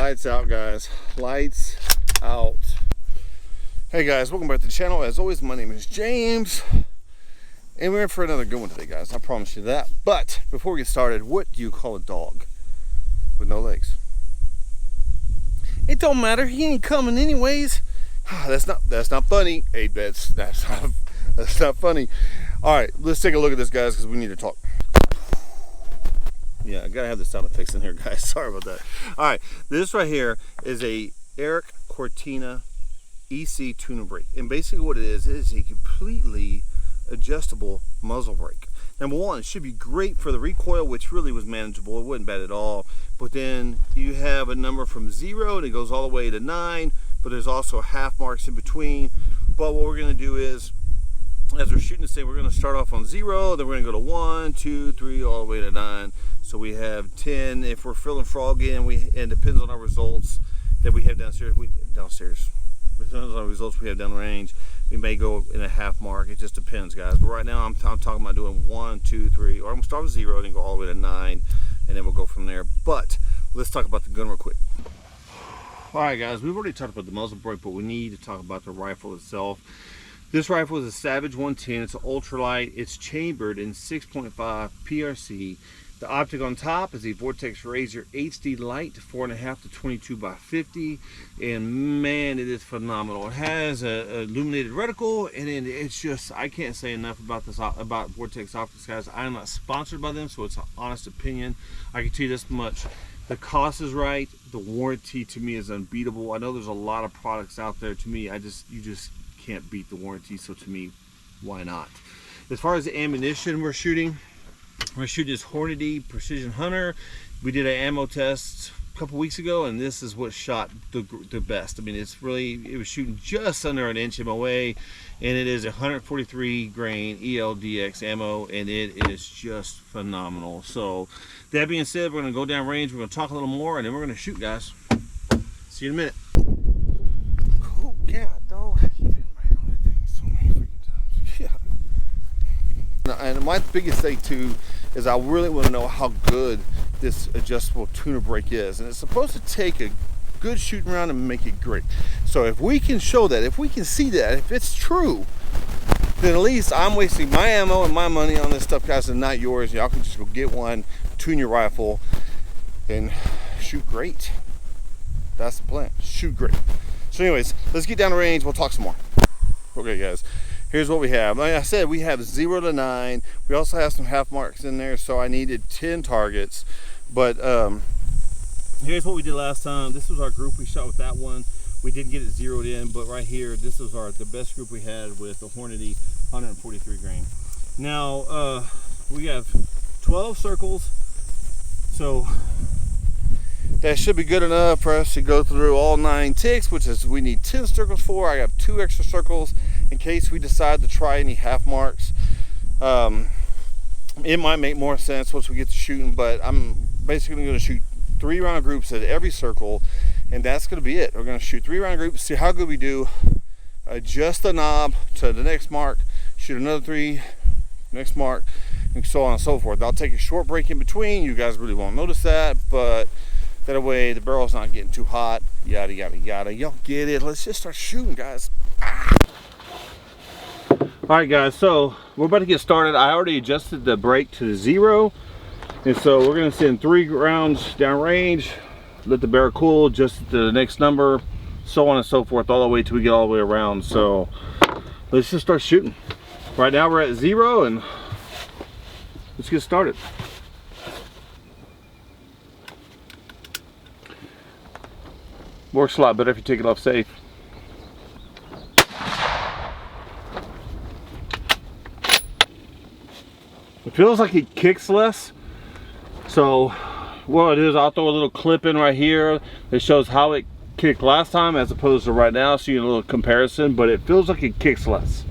Lights out, guys. Lights out. Hey guys, welcome back to the channel. As always, my name is James, and we're in for another good one today, guys. I promise you that. But before we get started, what do you call a dog with no legs? It don't matter. He ain't coming anyways. That's not funny. Hey, that's not funny. All right, let's take a look at this, guys, because we need to talk. Yeah, I gotta have the sound effects in here, guys. Sorry about that. All right, this right here is a Eric Cortina EC tuner brake, and basically what it is a completely adjustable muzzle brake. Number one, it should be great for the recoil, which really was manageable. It wasn't bad at all. But then you have a number from 0 and it goes all the way to 9, but there's also half marks in between. But what we're gonna do is, as we're shooting this thing, we're gonna start off on 0, then we're gonna go to 1, 2, 3, all the way to 9. So we have 10. If we're feeling froggy, and it depends on our results that we have downstairs. Depends on the results we have downrange. We may go in a half mark. It just depends, guys. But right now, I'm talking about doing 1, 2, 3, or I'm gonna start with 0 and then go all the way to 9, and then we'll go from there. But let's talk about the gun real quick. All right, guys. We've already talked about the muzzle brake, but we need to talk about the rifle itself. This rifle is a Savage 110. It's an ultralight. It's chambered in 6.5 PRC. The optic on top is a Vortex Razor HD Light, 4.5 to 22 by 50, and man, it is phenomenal. It has a illuminated reticle, and it's just, I can't say enough about this, about Vortex optics, guys. I'm not sponsored by them, so it's an honest opinion. I can tell you this much: the cost is right. The warranty to me is unbeatable. I know there's a lot of products out there. To me, you just can't beat the warranty. So to me, why not? As far as the ammunition we're shooting this Hornady Precision Hunter. We did an ammo test a couple weeks ago, and this is what shot the best. I mean, it was shooting just under an inch MOA, and it is 143 grain ELDX ammo, and it is just phenomenal. So that being said, we're going to go down range, we're going to talk a little more, and then we're going to shoot, guys. See you in a minute. Cool cat, dog. You've been right on that thing so many freaking times. Yeah. And my biggest thing too is I really want to know how good this adjustable tuner brake is, and it's supposed to take a good shooting round and make it great. So if we can show that, if we can see that, if it's true, then at least I'm wasting my ammo and my money on this stuff, guys, and not yours. Y'all can just go get one, tune your rifle, and shoot great. That's the plan. Shoot great. So anyways, let's get down the range. We'll talk some more. Okay, guys. Here's what we have. Like I said, we have 0 to 9. We also have some half marks in there, so I needed 10 targets. But here's what we did last time. This was our group we shot with that one. We didn't get it zeroed in, but right here, this is the best group we had with the Hornady 143 grain. Now we have 12 circles, so that should be good enough for us to go through all 9 ticks, which is we need 10 circles for. I have 2 extra circles in case we decide to try any half marks. It might make more sense once we get to shooting, but I'm basically going to shoot 3 round groups at every circle, and that's going to be it. We're going to shoot 3 round groups, see how good we do, adjust the knob to the next mark, shoot another 3, next mark, and so on and so forth. I'll take a short break in between. You guys really won't notice that, but that way the barrel's not getting too hot, yada yada yada. Y'all get it. Let's just start shooting, guys. Alright, guys, so we're about to get started. I already adjusted the brake to 0, and so we're going to send 3 rounds downrange, let the barrel cool, adjust it to the next number, so on and so forth, all the way till we get all the way around. So let's just start shooting. Right now we're at 0, and let's get started. Works a lot better if you take it off safe. It feels like it kicks less. So what it is, I'll throw a little clip in right here that shows how it kicked last time as opposed to right now, so you get a little comparison, but it feels like it kicks less.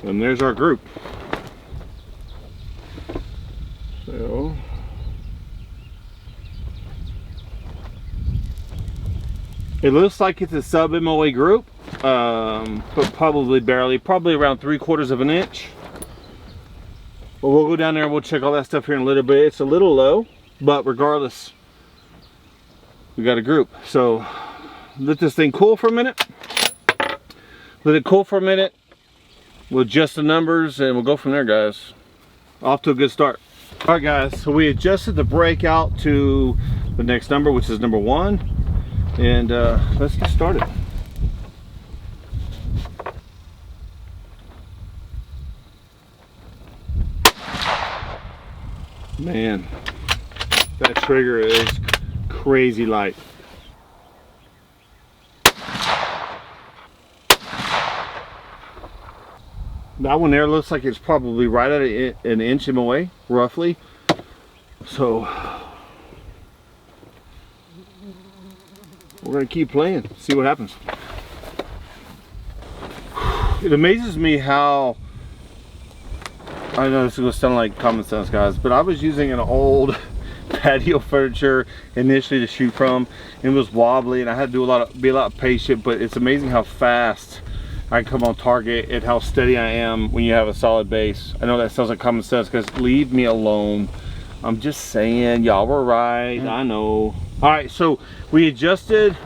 And there's our group. It looks like it's a sub MOA group, but probably barely, probably around 3/4 of an inch. But we'll go down there and we'll check all that stuff here in a little bit. It's a little low, but regardless, we got a group. So let this thing cool for a minute. Let it cool for a minute. We'll adjust the numbers and we'll go from there, guys. Off to a good start. All right, guys, so we adjusted the brake out to the next number, which is number 1. And let's get started. Man, that trigger is crazy light. That one there looks like it's probably right at an inch MOA, roughly. So we're gonna keep playing, see what happens. It amazes me how, I know this is gonna sound like common sense, guys, but I was using an old patio furniture initially to shoot from. It was wobbly and I had to be a lot patient, but it's amazing how fast I can come on target and how steady I am when you have a solid base. I know that sounds like common sense, because leave me alone. I'm just saying, y'all were right, I know. All right, so we adjusted.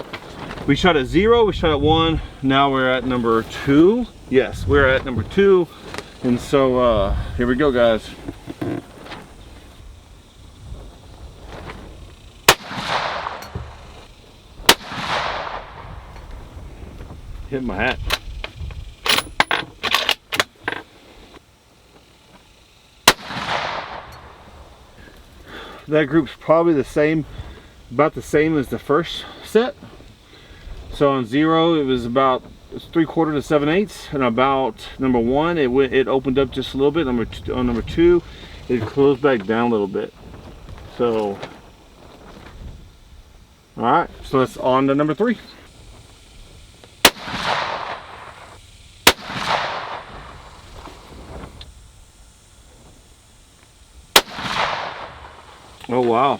We shot at 0, we shot at 1. Now we're at number 2. Yes, we're at number 2. And so here we go, guys. Hit my hat. That group's probably the same, about the same as the first set. So on 0 it was about 3/4 to 7/8, and about number 1 it opened up just a little bit. On number 2 it closed back down a little bit. So all right, so let's on to number 3. Oh wow,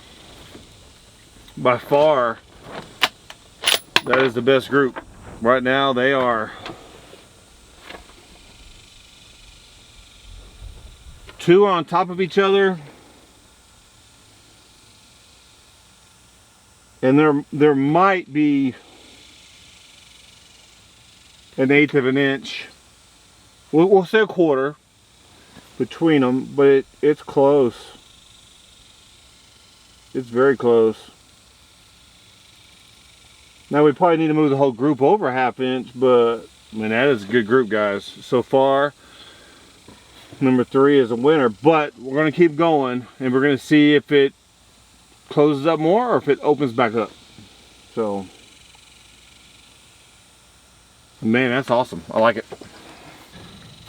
by far that is the best group right now. They are 2 on top of each other, and there might be an 1/8 of an inch, we'll say 1/4 between them, but it's close. It's very close. Now we probably need to move the whole group over a 1/2 inch, but man, that is a good group, guys. So far, number 3 is a winner, but we're gonna keep going and we're gonna see if it closes up more or if it opens back up. So, man, that's awesome. I like it.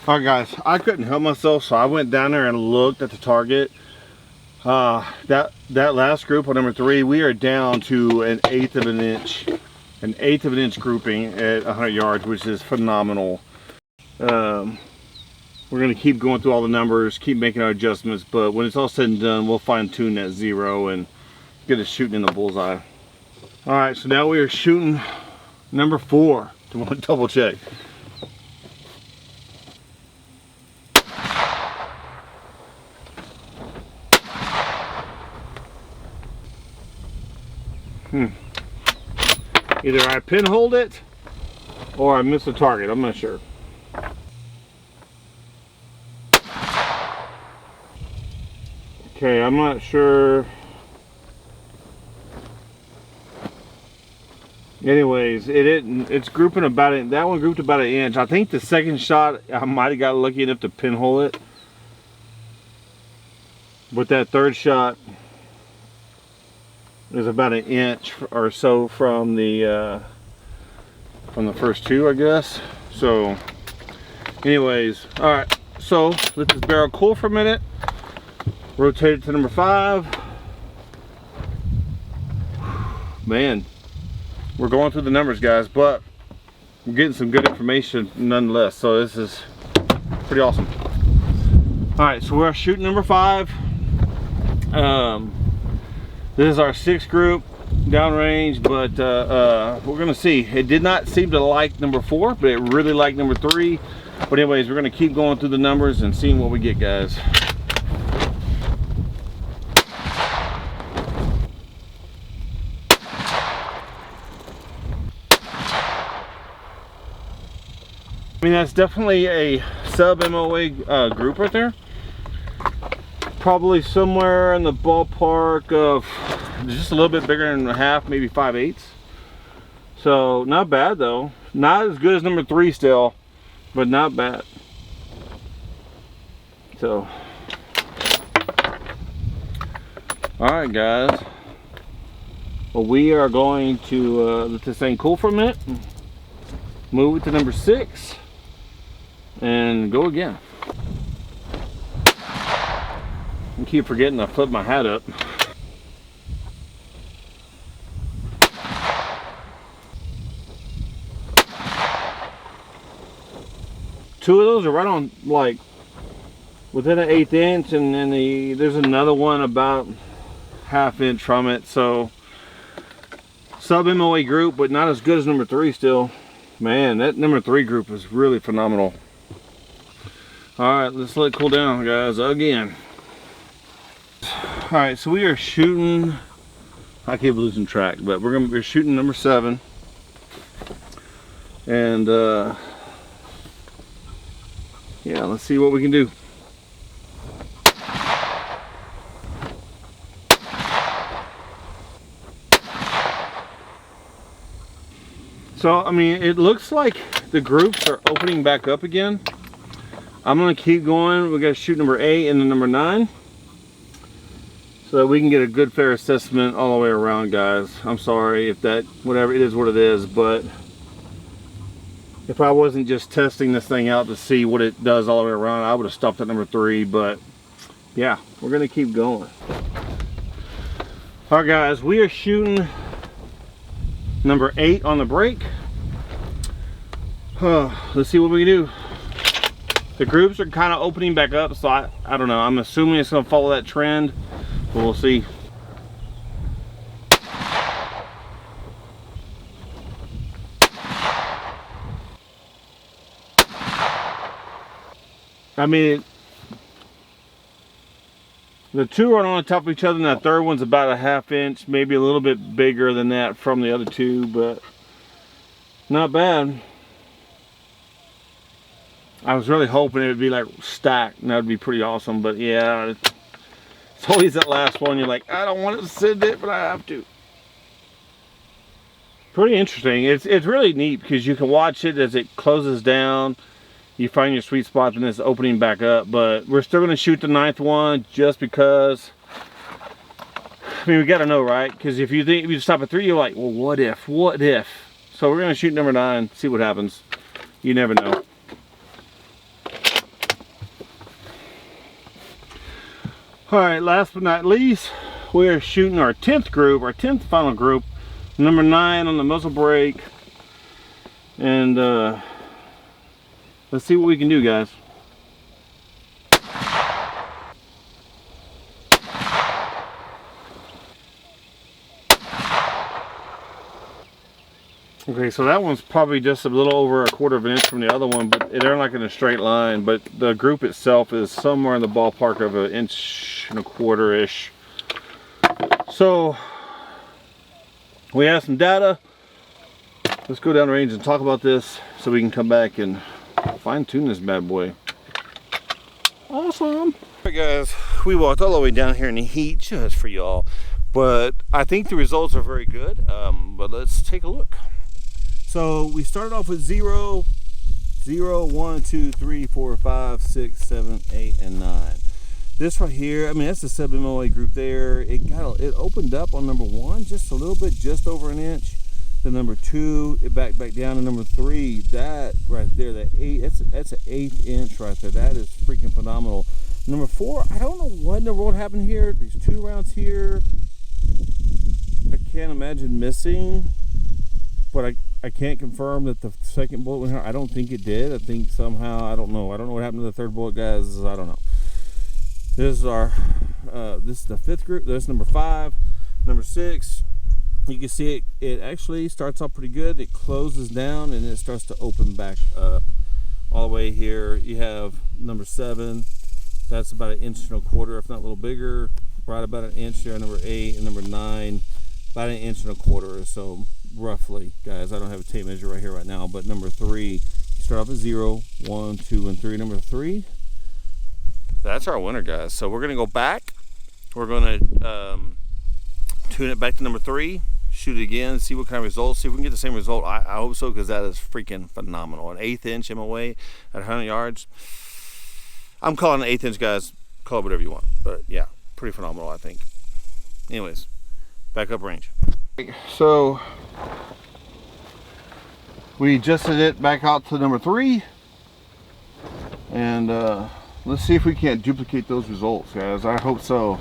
All right, guys, I couldn't help myself, so I went down there and looked at the target. That last group on number 3, we are down to an 1/8 of an inch. An 1/8 of an inch grouping at 100 yards, which is phenomenal. We're going to keep going through all the numbers, keep making our adjustments, but when it's all said and done, we'll fine tune that 0 and get it shooting in the bullseye. All right, so now we are shooting number 4. I want to double check. Either I pinholed it or I missed the target. I'm not sure. Okay, I'm not sure. Anyways, it's grouping about it. That one grouped about 1 inch. I think the second shot I might have got lucky enough to pinhole it, but that third shot is about 1 inch or so from the first 2, I guess. So anyways, all right, so let this barrel cool for a minute, rotate it to number 5. Man, we're going through the numbers, guys, but we're getting some good information nonetheless, so this is pretty awesome. All right, so we're shooting number 5. This is our 6th group. downrange, but we're gonna see. It did not seem to like number 4, but it really liked number 3. But anyways, we're gonna keep going through the numbers and seeing what we get, guys. I mean, that's definitely a sub MOA group right there. Probably somewhere in the ballpark of just a little bit bigger than a half, maybe 5/8. So not bad though. Not as good as number 3 still, but not bad. So, all right, guys. Well, we are going to let this thing cool for a minute. Move it to number 6. And go again. I keep forgetting to flip my hat up. Two of those are right on, like, within an 1/8 inch, and then there's another one about 1/2 inch from it. So sub MOA group, but not as good as number 3 still. Man, that number 3 group is really phenomenal. Alright, let's let it cool down, guys, again. Alright, so we are shooting, I keep losing track, but we're shooting number 7. And yeah, let's see what we can do. So, I mean, it looks like the groups are opening back up again. I'm gonna keep going. We gotta shoot number 8 and then number 9, so that we can get a good fair assessment all the way around, guys. I'm sorry if that, whatever, it is what it is, but if I wasn't just testing this thing out to see what it does all the way around, I would have stopped at number 3, but yeah, we're gonna keep going. All right, guys, we are shooting number 8 on the break. Let's see what we can do. The groups are kind of opening back up, so I don't know. I'm assuming it's going to follow that trend, but we'll see. I mean, the two are on top of each other, and that third one's about a 1/2 inch, maybe a little bit bigger than that from the other two, but not bad. I was really hoping it would be like stacked, and that would be pretty awesome, but yeah, it's always that last one. You're like, I don't want to send it, but I have to. Pretty interesting. It's really neat because you can watch it as it closes down. You find your sweet spot, and it's opening back up. But we're still going to shoot the 9th one just because. I mean, we got to know, right? Because if you stop at 3, you're like, well, what if? What if? So we're going to shoot number 9, see what happens. You never know. Alright, last but not least, we are shooting our 10th group, our 10th final group, number 9 on the muzzle brake. And let's see what we can do, guys. Okay, so that one's probably just a little over 1/4 inch from the other one, but they're like in a straight line. But the group itself is somewhere in the ballpark of 1.25 inches-ish. So we have some data. Let's go down range and talk about this so we can come back and fine tune this bad boy. Awesome. Alright, guys, we walked all the way down here in the heat just for y'all, but I think the results are very good. But let's take a look. So we started off with 0, 1, 2, 3, 4, 5, 6, 7, 8, and 9. This right here, I mean, that's the sub MOA group there. It opened up on number 1 just a little bit, just over 1 inch. Then number 2, it backed back down to number 3. That right there, that's an 1/8 inch right there. That is freaking phenomenal. Number 4, I don't know what in the world happened here. These 2 rounds here, I can't imagine missing, but I can't confirm that the second bullet went out. I don't think it did. I think somehow, I don't know what happened to the third bullet, guys. I don't know. This is our this is the 5th group. This is number 5, number 6, You can see it actually starts off pretty good. It closes down and it starts to open back up. All the way here, you have number 7. That's about 1.25 inches, if not a little bigger. Right about 1 inch there. Number 8 and number 9, about 1.25 inches or so, roughly, guys. I don't have a tape measure right here right now, but number 3, you start off at 0, 1, 2, and 3. Number 3, that's our winner, guys. So we're gonna go back. We're gonna tune it back to number 3. Shoot it again, see what kind of results, see if we can get the same result. I hope so, because that is freaking phenomenal. An 1/8 inch MOA at 100 yards. I'm calling an 1/8 inch, guys. Call it whatever you want. But yeah, pretty phenomenal, I think. Anyways, back up range. So we adjusted it back out to number 3. And let's see if we can't duplicate those results, guys. I hope so.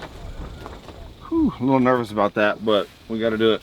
Whew, a little nervous about that, but we got to do it.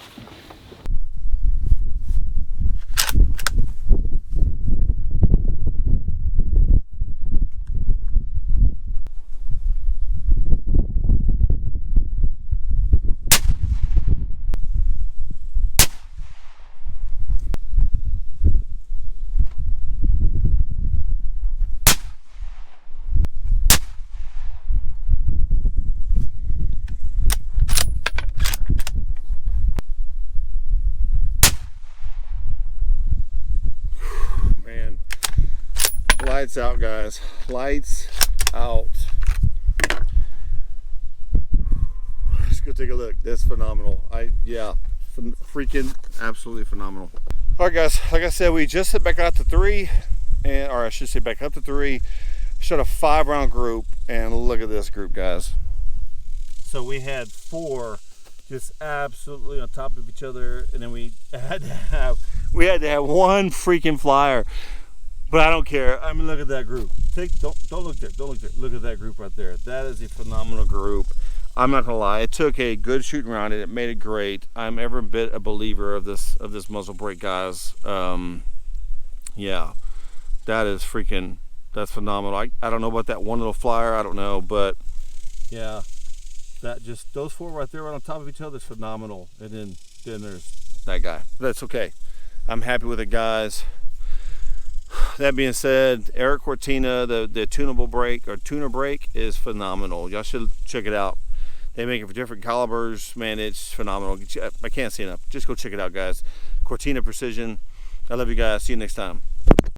Lights out, guys. Lights out. Let's go take a look. That's phenomenal. Yeah, freaking absolutely phenomenal. All right, guys. Like I said, we just hit back out to 3, or I should say back up to 3. Shot a 5-round group, and look at this group, guys. So we had 4 just absolutely on top of each other, and then we had to have one freaking flyer. But I don't care. I mean, look at that group. Don't look there. Don't look there. Look at that group right there. That is a phenomenal group. I'm not gonna lie. It took a good shooting round and it made it great. I'm every bit a believer of this muzzle brake, guys. Yeah, that's phenomenal. I don't know about that one little flyer. I don't know, but yeah, those 4 right there, right on top of each other, is phenomenal. And then there's that guy. That's okay. I'm happy with it, guys. That being said, Eric Cortina, the tunable brake or tuner brake is phenomenal. Y'all should check it out. They make it for different calibers. Man, it's phenomenal. I can't say enough. Just go check it out, guys. Cortina Precision. I love you guys. See you next time.